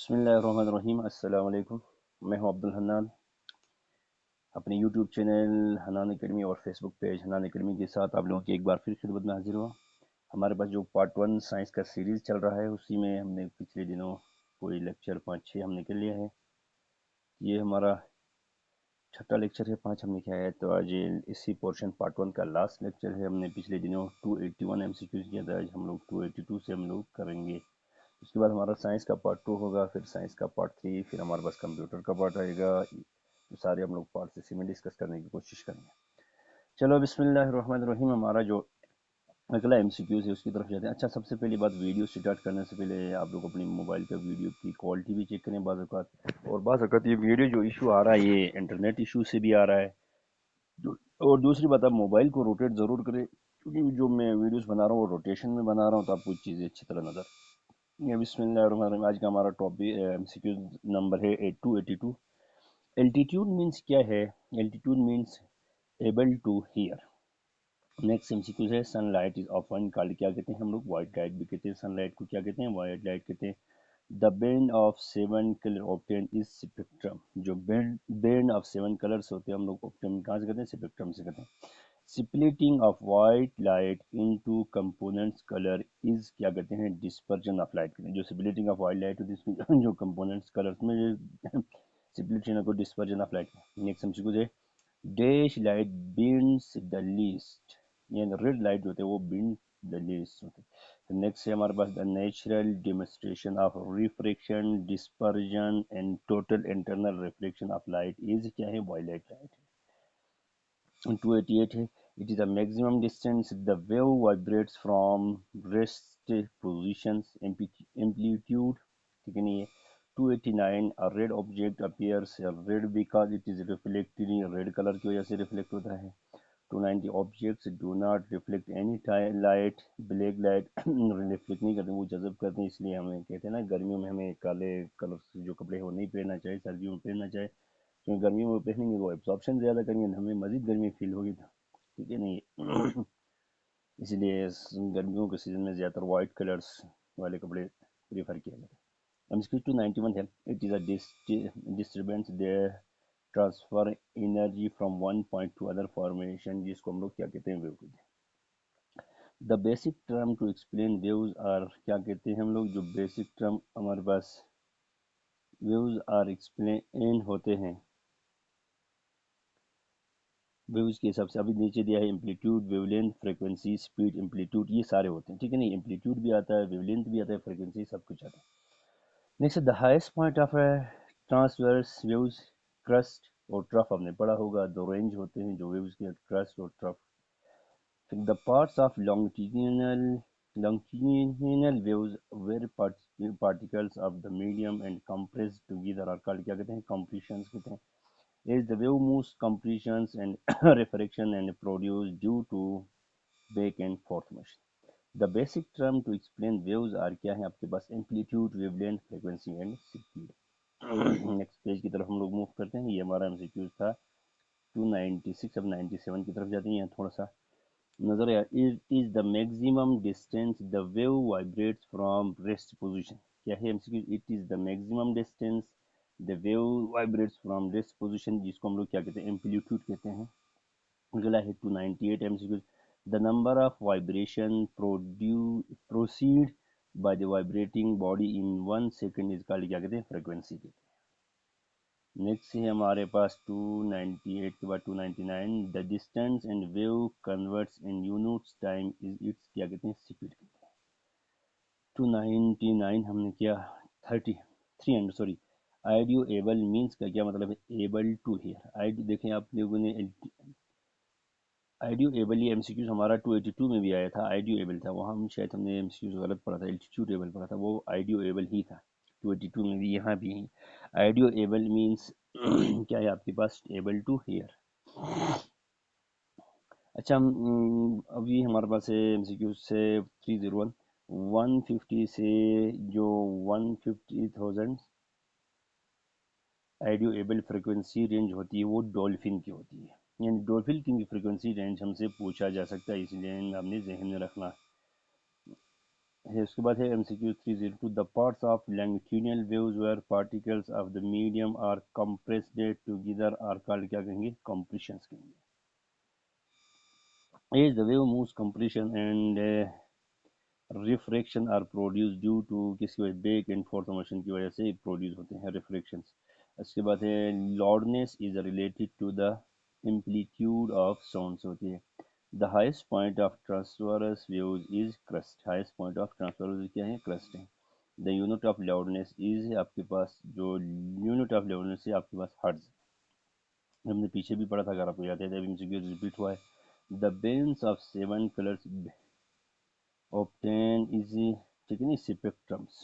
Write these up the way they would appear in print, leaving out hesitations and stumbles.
بسم اللہ الرحمن الرحیم۔ السلام علیکم۔ میں ہوں عبد الحنان، اپنے یوٹیوب چینل حنان اکیڈمی اور فیس بک پیج حنان اکیڈمی کے ساتھ آپ لوگوں کی ایک بار پھر خدمت میں حاضر ہوا۔ ہمارے پاس جو پارٹ 1 سائنس کا سیریز چل رہا ہے، اسی میں ہم نے پچھلے دنوں کوئی لیکچر 5-6 ہم نے کر لیا ہے۔ یہ ہمارا چھٹا لیکچر ہے، 5 ہم نے کیا ہے، تو آج اسی پورشن پارٹ 1 کا لاسٹ لیکچر ہے۔ ہم نے پچھلے دنوں 281 MCQs کیا تھا، آج ہم لوگ 282 سے ہم لوگ کریں گے۔ اس کے بعد ہمارا سائنس کا پارٹ 2 ہوگا، پھر سائنس کا پارٹ 3، پھر ہمارے پاس کمپیوٹر کا پارٹ آئے گا۔ تو سارے ہم لوگ پارٹ اسی میں ڈسکس کرنے کی کوشش کریں گے۔ چلو بسم اللہ الرحمن الرحیم۔ ہمارا جو اگلا MCQs ہے اس کی طرف جاتے ہیں۔ اچھا، سب سے پہلی بات، ویڈیو سٹارٹ کرنے سے پہلے آپ لوگ اپنی موبائل کا ویڈیو کی کوالٹی بھی چیک کریں بعض اوقات، اور بعض اوقات یہ ویڈیو جو ایشو آ رہا ہے یہ انٹرنیٹ ایشو سے بھی آ رہا ہے۔ اور دوسری بات، آپ موبائل کو روٹیٹ ضرور کریں، کیونکہ جو میں ویڈیوز بنا رہا ہوں وہ روٹیشن میں بنا رہا ہوں، تو آپ کو چیزیں اچھی طرح نظر۔ بسم اللہ الرحمن الرحیم۔ آج کا ہمارا ٹاپک MCQ نمبر ہے 282۔ الٹیٹیوڈ مینس کیا ہے؟ Altitude means able to hear. Next MCQ ہے sun light is often called, کیا کہتے ہیں ہم لوگ؟ وائٹ لائٹ بھی کہتے ہیں سن لائٹ کو، کیا کہتے ہیں؟ وائٹ لائٹ کہتے ہیں۔ The band of 7 colour obtain is spectrum, جو بینڈ آف 7 کلرس ہوتے ہیں ہم لوگ آبٹین کہاں سے کرتے ہیں؟ اسپیکٹرم سے کرتے ہیں۔ Splitting of white light into components colour is, کیا کہتے ہیں؟ ڈسپرجن آف لائٹ کہتے ہیں۔ جو سپلٹنگ آف وائٹ لائٹ ہوتی ہے اس میں جو کمپوننٹس کلرس میں سپلٹنگ کو ڈسپرجن آف لائٹ۔ نیکسٹ MCQ ہے dash light bands the least, یعنی ریڈ لائٹ ہوتے ہیں وہ بینڈ دا لیسٹ ہوتے ہیں۔ نیکسٹ ہے ہمارے پاس the natural demonstration of refraction dispersion and total internal reflection of light is, کیا ہے؟ Violet light. 288 ہے it is the maximum distance the wave vibrates from rest positions amplitude، ٹھیک ہے نہیں ہے۔ 289 a red object appears red because it is reflected in red color کی وجہ سے ریفلیکٹ ہوتا ہے۔ 290 objects do not reflect any light، black light reflect نہیں کرتے، وہ جذب کرتے ہیں، اس لیے ہمیں کہتے ہیں نا گرمیوں میں ہمیں کالے کلر سے جو کپڑے ہیں وہ نہیں پہننا چاہیے، سردیوں میں پہننا چاہیے، کیونکہ گرمیوں میں پہنیں گے وہ ایبزارپشن زیادہ کریں گے، ہمیں مزید گرمی فیل ہوگی، ٹھیک ہے نہیں؟ اس لیے گرمیوں کے سیزن میں زیادہ تر وائٹ کلرز والے کپڑے پریفر کیا جاتا ہے۔ MCQ 291 ہے it is a disturbance the transfer energy from one point to other formation, جس کو ہم لوگ کیا کہتے ہیں؟ ویو کہتے ہیں۔ The basic term to explain waves are, کیا کہتے ہیں ہم لوگ؟ جو بیسک ٹرم ہمارے پاس ویوز آر ایکسپلین ہوتے ہیں ویوز کے حساب سے، ابھی نیچے دیا ہے امپلیٹیوڈ، ویو لینتھ، فریکوینسی، اسپیڈ، امپلیٹیوڈ، یہ سارے ہوتے ہیں، ٹھیک ہے نہیں؟ امپلیٹیوڈ بھی آتا ہے، ویو لینتھ بھی آتا ہے، فریکوینسی، سب کچھ آتا ہے۔ Next the highest point of transverse waves, crest اور ٹرف ہم نے پڑھا ہوگا، دو رینج ہوتے ہیں جو ویوز کے، کرسٹ اور ٹرف۔ پھر the parts of longitudinal waves where particles of the medium and compressed together are called، کیا کہتے ہیں؟ compressions کہتے ہیں۔ As the wave moves, compressions and refraction and produced due to back and forth motion. The basic term to explain waves are کیا ہیں آپ کے پاس؟ amplitude, wavelength, frequency and speed. Next page کی طرف ہم لوگ موو کرتے ہیں، یہ ہمارا MCQ تھا 296، اب 97 کی طرف جاتے ہیں، یہاں تھوڑا سا نظر ہے۔ It is the maximum distance the wave vibrates from rest position، کیا ہے MCQ؟ It is the maximum distance the wave vibrates from rest position، جس کو ہم لوگ کیا کہتے ہیں؟ امپلیٹیوڈ کہتے ہیں۔ اگلا ہے 298 MCQ the number of vibration proceed by the vibrating body in 1 second is called، کیا کہتے ہیں؟ فریکوینسی کہتے ہیں۔ نیکسٹ ہے ہمارے پاس 298 کے بعد 299 the distance and wave converts in units time is its، کیا کہتے ہیں؟ اسپیڈ کہتے ہیں۔ 299 ہم نے کیا 300 سوری، آئیڈیو ایبل مینس کا کیا مطلب ہے؟ Able to hear. دیکھیں آپ لوگوں نے آئیڈیو ایبل، یہ MCQ ہمارا 282 میں بھی آیا تھا، آئیڈیو ایبل تھا، وہاں شاید ہم نے MCQ غلط پڑھا تھا، الٹیٹیوڈ ایبل پڑھا تھا، وہ آئیڈیو ایبل ہی تھا 282 میں بھی، یہاں بھی آئیڈیو ایبل مینس کیا ہے آپ کے پاس؟ Able to hair. اچھا ابھی ہمارے پاس ہے MCQ سے 301 150 سے جو 150,000 آئیڈیو ایبل فریکوینسی رینج ہوتی ہے وہ ڈولفن کی ہوتی ہے، یعنی ڈولفن کی فریکوینسی رینج ہم سے پوچھا جا سکتا ہے، اس لیے ہم نے ذہن میں رکھنا۔ ہے اس کے بعد ہے MCQ 302 the parts of longitudinal waves where particles of the medium are compressed together are called کیا کہیں گے compressions کہیں گے. As the wave moves compression and refraction are produced due to کس کی وجہ بیک اینڈ فورتھ موشن کی وجہ سے پروڈیوس ہوتے ہیں refractions. اس کے بعد ہے loudness is related to the amplitude of sounds ہوتی ہے. The highest point of transverse waves is crest. Highest point of transverse waves کیا ہے crest ہے. The unit of loudness is آپ کے پاس جو unit of loudness ہے آپ کے پاس hertz. ہم نے پیچھے بھی پڑھا تھا اگر آپ کو یاد ہے ابھی مجھے ریپیٹ ہوا ہے. The bands of 7 colors obtained is ٹھیک ہے نا spectrums.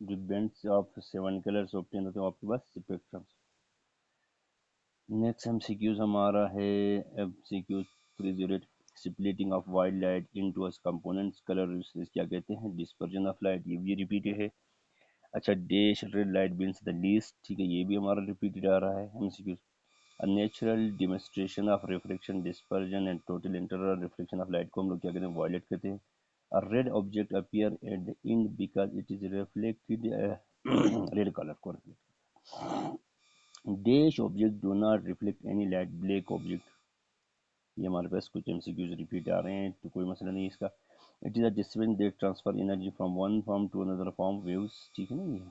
جو bands of 7 colors obtained ہوتے ہیں آپ کے پاس spectrums. Next M C Qs ہمارا ہے MCQ 308 splitting of white light into its components color کیا کہتے ہیں dispersion of light یہ بھی ریپیٹڈ ہے. اچھا dash red light bends the least ٹھیک ہے یہ بھی ہمارا ریپیٹڈ آ رہا ہے MCQ. A natural demonstration of refraction dispersion and total internal reflection of light کو ہم لوگ کیا کہتے ہیں وائلٹ کہتے ہیں. A red object appear at the end because it is reflected red color کو reflect. Dash object do not reflect any light black object. یہ ہمارے پاس کچھ MCQs ریپیٹ آ رہے ہیں تو کوئی مسئلہ نہیں اس کا. It is a discipline that transfer energy from one form to another form waves ٹھیک ہے نا. یہ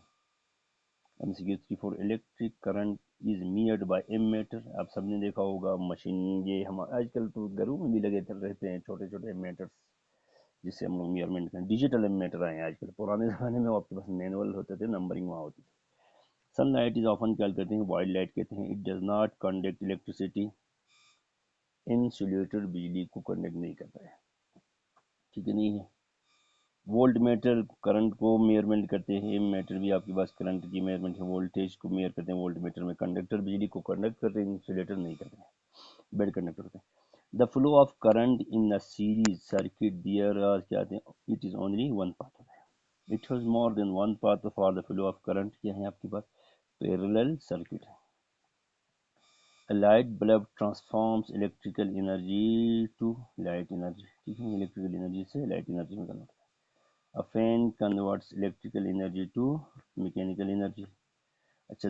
MCQ 34 electric current is measured by ammeter. آپ سب نے دیکھا ہوگا مشین یہ ہم آج کل تو گھروں میں بھی لگے رہتے ہیں چھوٹے چھوٹے ایمیٹرس جس سے ہم لوگ میئرمنٹ کریں. ڈیجیٹل ایمیٹر آئے ہیں آج کل. پرانے زمانے میں آپ کے پاس مینول ہوتے تھے نمبرنگ وہاں ہوتی تھی. سن لائٹ از آفن کیا کہتے ہیں وائٹ لائٹ کہتے ہیں. It does not conduct electricity. Insulator بجلی کو کنڈکٹ نہیں کرتا ہے ٹھیک ہے نہیں ہے. وولٹ میٹر کرنٹ کو میئرمنٹ کرتے ہیں. میٹر بھی آپ کے پاس کرنٹ کی میئرمنٹ ہے. وولٹیج کو میئر کرتے ہیں وولٹ میٹر میں. کنڈکٹر بجلی کو کنڈکٹ کرتے ہیں انسولیٹر نہیں کرتے ہیں بیڈ کنڈکٹر ہوتے ہیں. The flow of current in the series circuit there کیا کہتے ہیں it is only one path ہوتا ہے. It has more than one path for the flow of current کیا ہے آپ کے پاس پیرلل سرکٹ ہے. A light bulb transforms electrical energy to light energy ٹھیک ہے electrical energy سے light energy میں convert. A fan converts electrical energy to mechanical energy. اچھا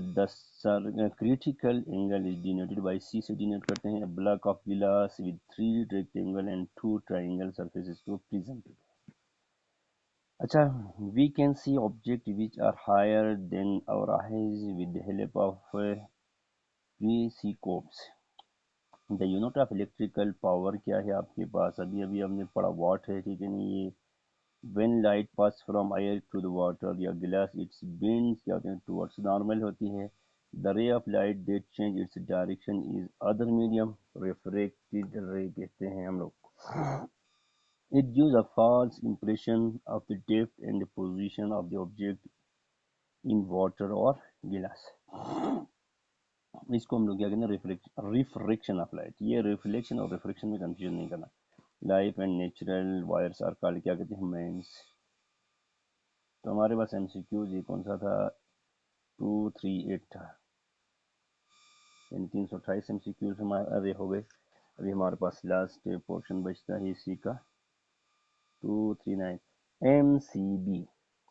the critical angle is denoted by C سے denote کرتے ہیں. A block of glass with 3 rectangle and 2 triangle surfaces to prism. اچھا we can see objects which are higher than our eyes with the help of telescopes. The unit of electrical power کیا ہے آپ کے پاس ابھی ہم نے پڑھا what ہے ٹھیک ہے نہیں. یہ when light pass from air to the water یا glass its bends کیا ہوتے ہیں towards normal ہوتی ہے. the ray of light that change its direction is other medium refracted ray کہتے ہیں ہم لوگ. it gives a false impression of the depth and the position of the object in water or glass. اس کو ہم لوگ کیا کہتے ہیں ریفریکشن آف لائٹ. یہ ریفلیکشن اور ریفریکشن میں کنفیوژن نہیں کرنا. Life and natural virus are called کیا کہتے ہیں مینس. تو ہمارے پاس MCQs یہ کون سا تھا 238 تھا یعنی 328 MCQs ہمارے ہو گئے. ابھی ہمارے پاس لاسٹ پورشن بچتا ہے اسی کا 239 MCB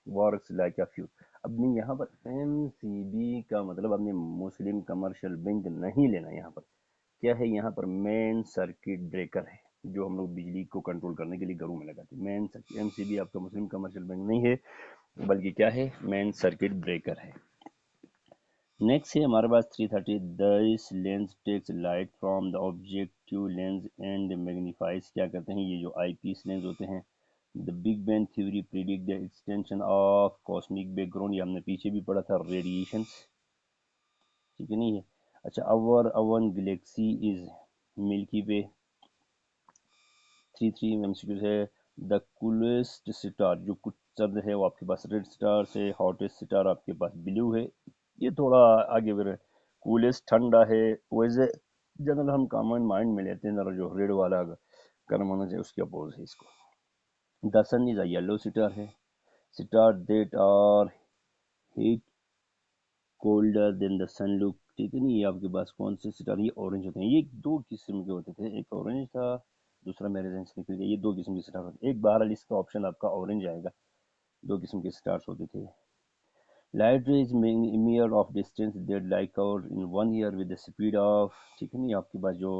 works like a fuse. اب نہیں یہاں پر MCB کا مطلب آپ نے مسلم کمرشل بینک نہیں لینا. یہاں پر کیا ہے یہاں پر مین سرکٹ بریکر ہے جو ہم لوگ بجلی کو کنٹرول کرنے کے لیے گھروں میں لگاتے ہیں. مین MCB آپ کا مسلم کمرشل بینک نہیں ہے بلکہ کیا ہے مین سرکٹ بریکر ہے. نیکسٹ ہے ہمارے پاس 330 this lens takes light from the objective lens and magnifies کیا کرتے ہیں یہ جو آئی پیس لینس ہوتے ہیں. The Big Bang theory predict the extension of cosmic background. یہ ہم نے پیچھے بھی پڑھا تھا ریڈیشنس ٹھیک ہے نہیں ہے. اچھا our own galaxy is Milky Way. 33 MCQ ہے the coolest star جو کچھ سرد ہے وہ آپ کے پاس ریڈ سٹار سے. hottest star آپ کے پاس بلیو ہے. یہ تھوڑا آگے بڑھ رہے. coolest ٹھنڈا ہے ویسے جنرل ہم کامن مائنڈ میں لیتے ہیں جو ریڈ والا کرم ہونا چاہیے اس کے اپوز ہے اس کو. The sun is a yellow star ہے. Star that are heat colder than the sun look ٹھیک ہے نہیں. یہ آپ کے پاس کون سے سٹار یہ اورنج ہوتے ہیں. یہ 2 قسم کے ہوتے تھے ایک اورنج تھا دوسرا میرے ذہن سے نکل گیا. یہ 2 قسم کے سٹار ہوتے ہیں. ایک بہرحال اس کا آپشن آپ کا اورنج آئے گا دو قسم کے سٹارز ہوتے تھے. Light ray is measure of distance that like out in 1 year with the speed of, ٹھیک ہے نہیں، آپ کے پاس جو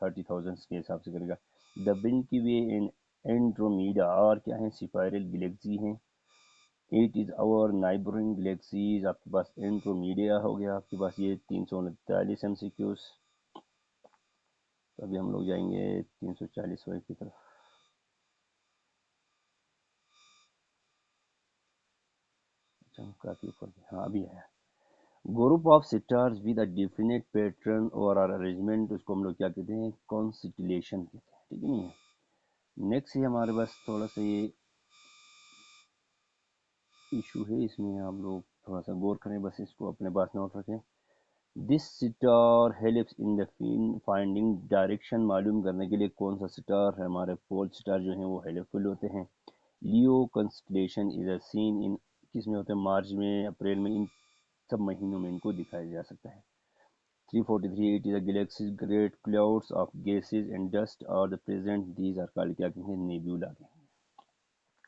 30,000 کے حساب سے کرے گا. دا ملکی وے ان اینڈرومیڈا اور کیا ہیں، سپائرل گلیکسی ہیں. ایٹ از آور نائبرنگ گلیکسیز، آپ کے پاس اینڈرومیڈیا ہو گیا، آپ کے پاس یہ 339 MCQs. ابھی ہم لوگ جائیں گے 340 وائی کی طرف. اچھا کافی اوپر، ہاں ابھی ہے. Group of stars with a definite pattern اور ارینجمنٹ، اس کو ہم لوگ کیا کہتے ہیں، کانسٹیلیشن کہتے ہیں، ٹھیک ہے نہیں ہے. نیکسٹ ہے ہمارے پاس تھوڑا سا یہ ایشو ہے، اس میں آپ لوگ تھوڑا سا غور کریں، بس اس کو اپنے پاس نوٹ رکھیں. This star helps in the finding direction, معلوم کرنے کے لیے کون سا اسٹار ہے. ہمارے پول اسٹار جو ہیں وہ ہیلپ فل ہوتے ہیں. لیو کنسٹیلیشن از اے سین ان، کس میں ہوتے ہیں، مارچ میں، اپریل میں، ان سب مہینوں میں ان کو دکھایا جا سکتا ہے. 343 it is a galaxy's great clouds of gases and dust are the present, these are called کیا کہتے ہیں، نیبیولا.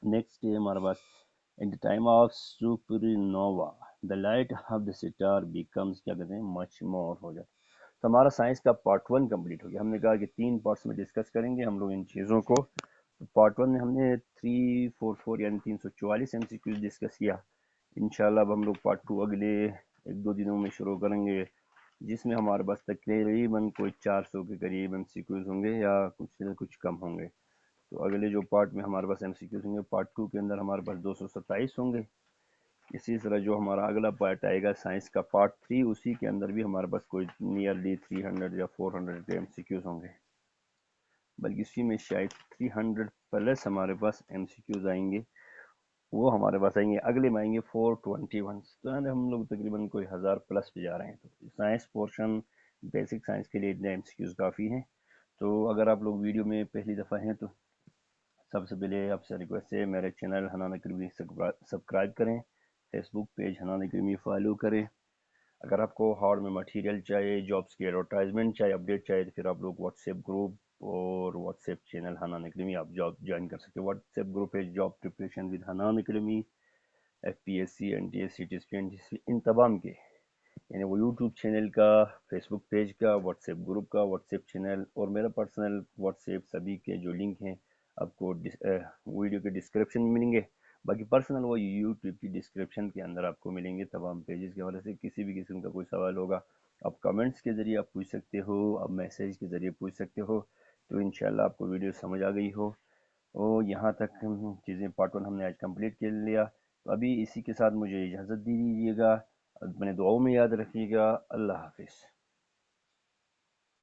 نیکسٹ ہے ہمارے پاس at the time of supernova the light of the star becomes کیا کہتے ہیں، much more ہو جاتا ہے. تو ہمارا سائنس کا پارٹ 1 کمپلیٹ ہو گیا. ہم نے کہا کہ 3 پارٹس میں ڈسکس کریں گے ہم لوگ ان چیزوں کو. پارٹ 1 میں ہم نے 344 یعنی 344 MCQs ڈسکس کیا. انشاءاللہ اب ہم لوگ پارٹ 2 اگلے 1-2 دنوں میں شروع کریں گے، جس میں ہمارے پاس تقریباً کوئی 400 کے قریب MCQs ہوں گے یا کچھ کم ہوں گے. تو اگلے جو پارٹ میں ہمارے پاس MCQs ہوں گے، پارٹ 2 کے اندر ہمارے پاس 227 ہوں گے. اسی طرح جو ہمارا اگلا پارٹ آئے گا سائنس کا پارٹ 3، اسی کے اندر بھی ہمارے پاس کوئی نیئرلی 300 یا 400 کے MCQs ہوں گے، بلکہ اسی میں شاید 300 پلس ہمارے پاس MCQs آئیں گے. وہ ہمارے پاس آئیں گے اگلے میں، آئیں گے 421. تو ہم لوگ تقریباً کوئی 1000 پلس پہ جا رہے ہیں. تو سائنس پورشن، بیسک سائنس کے لیے اتنے MCQs کافی ہیں. تو اگر آپ لوگ ویڈیو میں پہلی دفعہ ہیں تو سب سے پہلے آپ سے ریکویسٹ ہے میرے چینل حنان اکیڈمی سبسکرائب کریں، فیس بک پیج حنان اکیڈمی فالو کریں. اگر آپ کو ہارڈ میں مٹیریل چاہیے، جابس کی ایڈورٹائزمنٹ چاہیے، اپڈیٹ چاہیے، تو پھر آپ لوگ واٹس ایپ گروپ اور what's app channel Hanan academy آپ جاب جوائن کر سکتے ہیں. واٹس ایپ گروپ ہے job preparation with Hanan academy, FPSC NTS CTSP NTSP ان تمام کے، یعنی وہ یوٹیوب چینل کا، فیس بک پیج کا، واٹس ایپ گروپ کا، واٹس ایپ چینل اور میرا پرسنل واٹس ایپ، سبھی کے جو لنک ہیں آپ کو ویڈیو کے ڈسکرپشن میں ملیں گے. باقی پرسنل وہ یوٹیوب کی ڈسکرپشن کے اندر آپ کو ملیں گے تمام پیجز کے حوالے سے. کسی بھی قسم کا کوئی سوال ہوگا آپ کمنٹس کے ذریعے آپ پوچھ سکتے ہو، آپ میسیج کے ذریعے پوچھ سکتے ہو. تو انشاءاللہ آپ کو ویڈیو سمجھ آ گئی ہو. اور یہاں تک چیزیں پارٹ 1 ہم نے آج کمپلیٹ کر لیا. تو ابھی اسی کے ساتھ مجھے اجازت دی دیجیے گا، اپنے دعاؤں میں یاد رکھیے گا. اللہ حافظ.